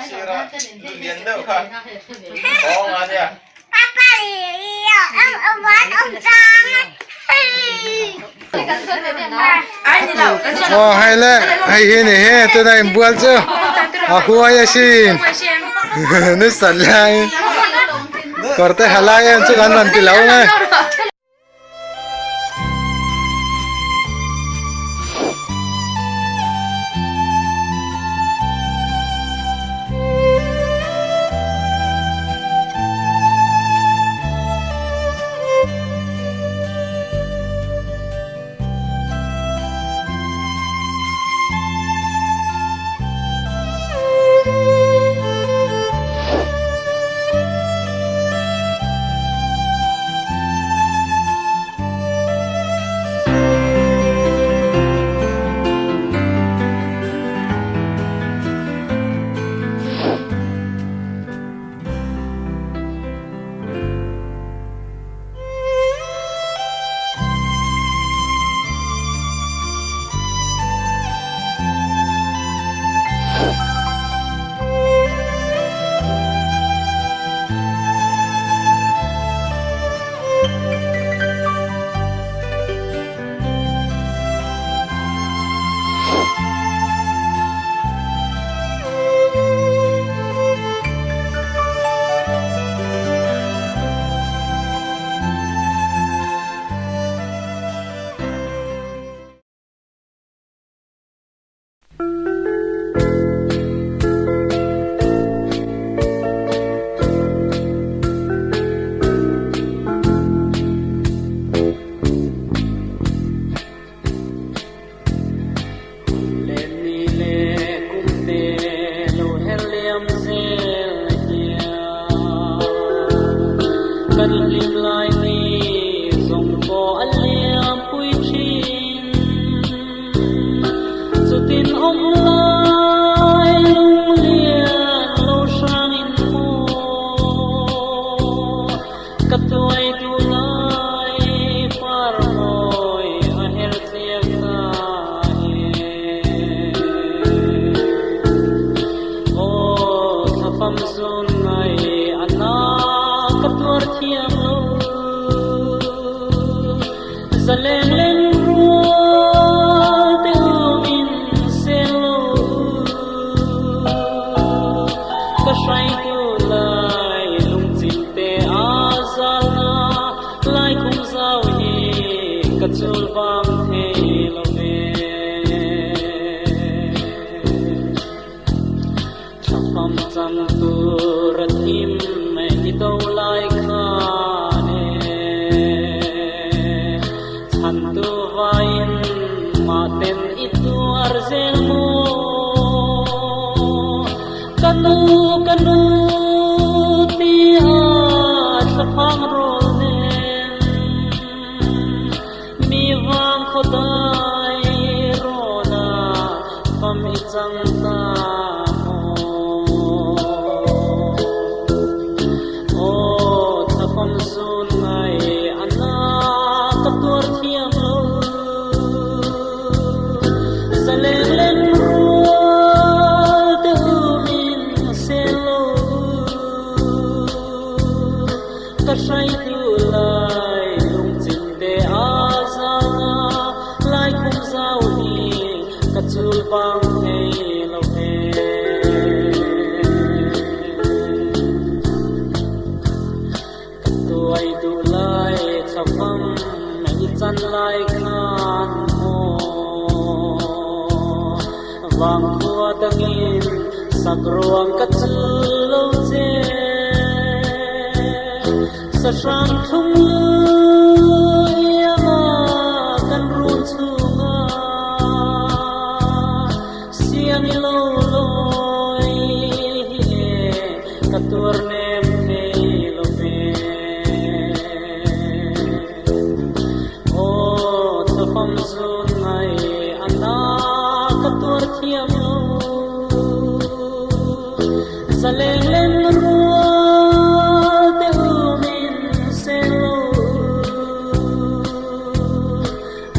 sira liền đâu không có ngon nhỉ Papa ông bán ông Trang hay lẽ hay ini tu dah buat je aku ayah sin ni salai korte halai em tu kan nanti lau na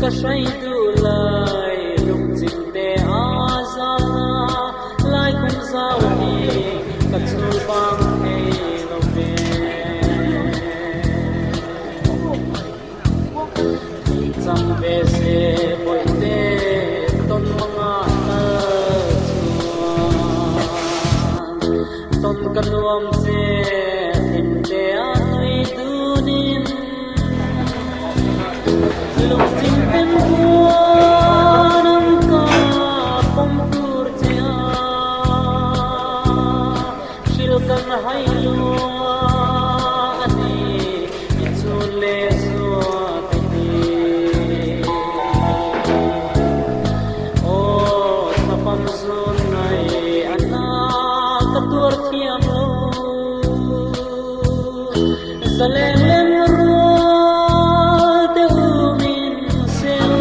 Kashay tulay lung jinde azal vang hay lo về trăm về se bội te ton mga ton kanuam se hinde anoi tunin lung chim pen nam ka pom tur chea shil kan hai lu ani chule so ti o tapam sun nai ana katur thiam lo zalem lem ro te umin sel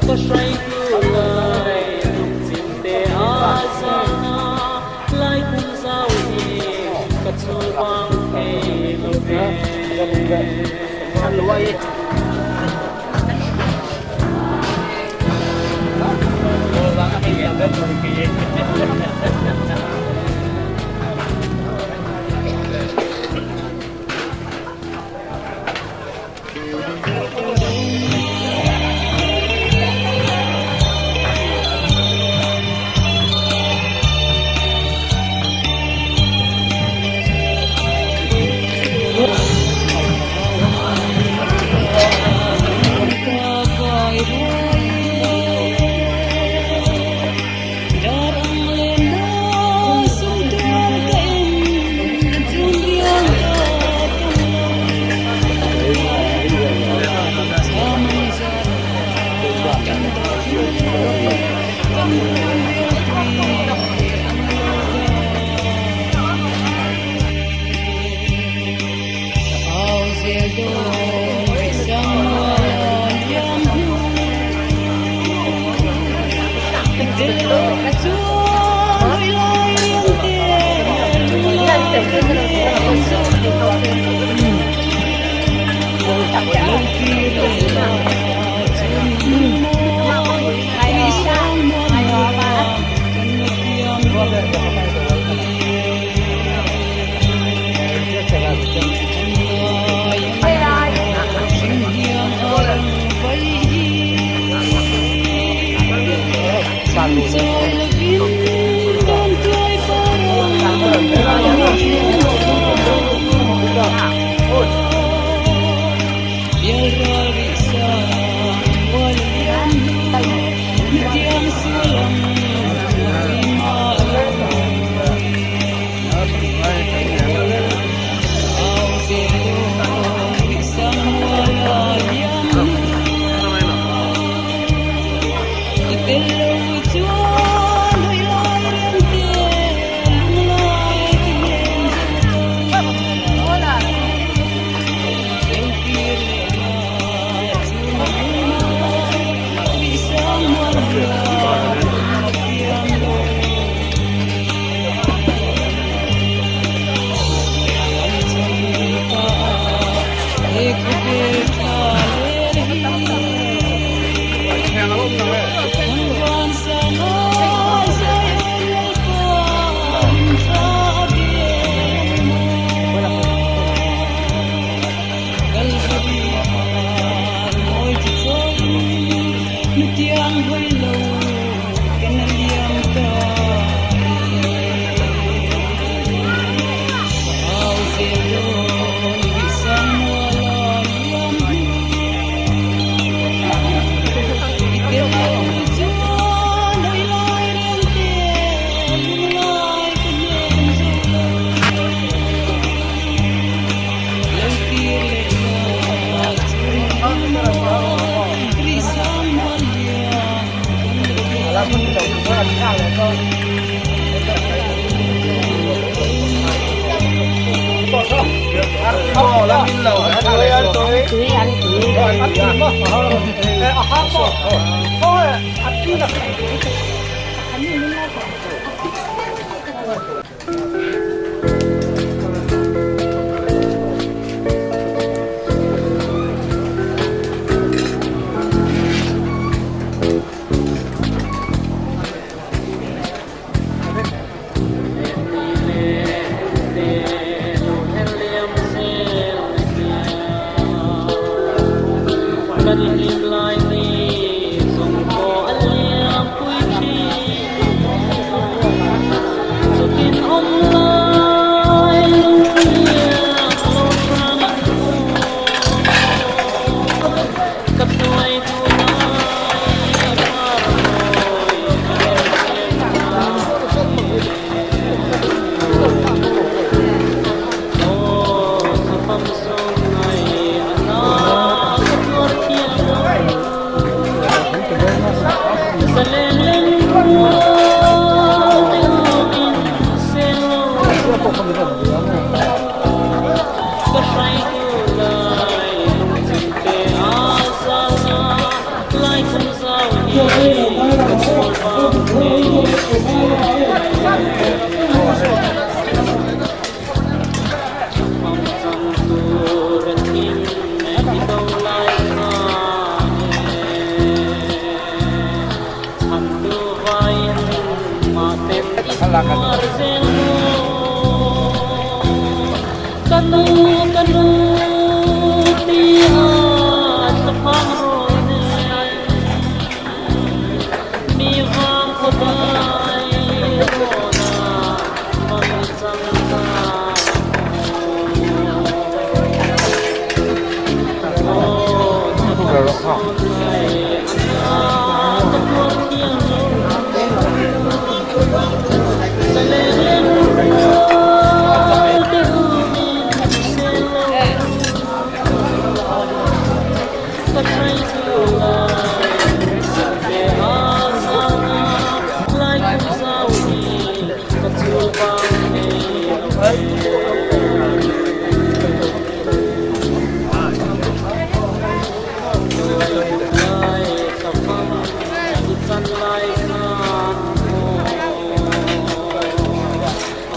ko shai ku lai tum chim te asana lai kum sau hi ka chul bang hey lo ve halwai กันหิมลายนี้ส่งโกอันเลียมปุยชีสุกินอมลายลุงเลียโลทรามันกับตัวไอ้ตัวน้อยพาโรยเสียงโอ้สะพัมสงไงอันนากับตัวเทียนสะเลงเล่นรัวเต็มอินเซโลก็ใครดูไลจิงเตอาซาลาไลคุมซาวฮีกับโอลบางเkanu kanu tihat sapang rone mi vang khodai rona mang sangta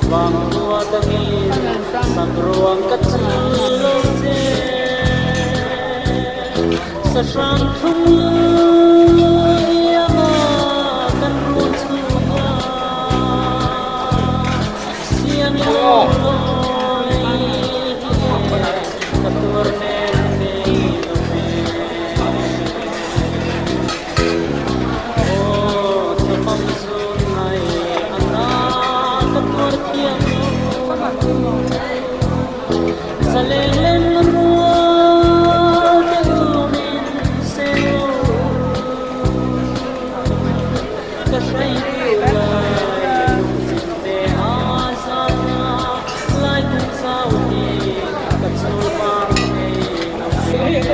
bang tua tangin sang ruang kecil sa sang thung yang akan runtuh siang loi katur nene oh tapam sunai anak katur tiang saleng len ruang telumin seo kasai kulai de asana lai saudi katsul pang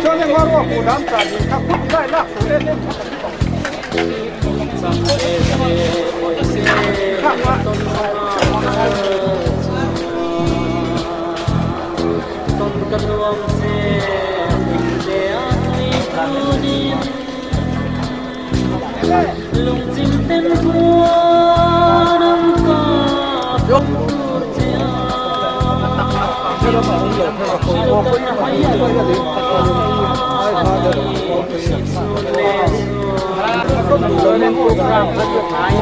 cho nên ngon quá củ đám cả gì khắc phục lại lắc lên lên sam se oi se ton kanuam se de atli kunin lung chim ten nam ka tur chia lên program rất là hay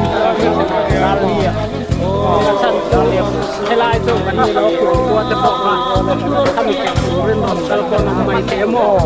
sân liệp hay lại tôi vẫn như đó của tập hợp tham dự các cuộc liên hoàn sau con mày thế mồ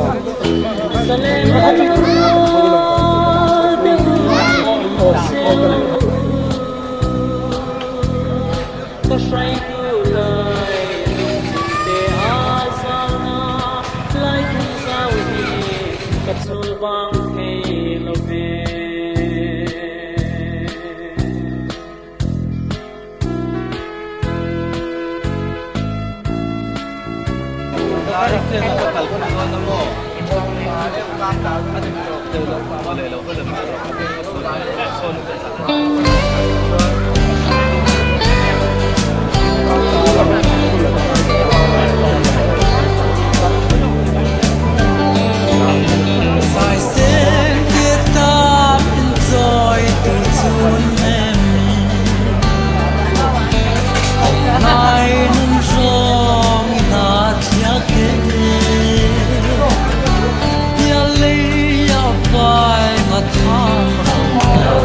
Hãy subscribe cho kênh Ghiền Mì Gõ để không bỏ lỡ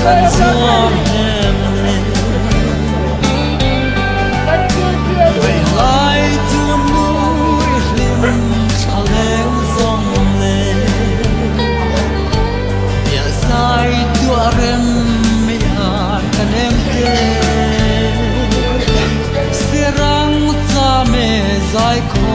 zoom em lên vậy lại tua mũi lim cho lên dòng lên nhà sai tua rem mi hàn kan em te serang cha me zai ko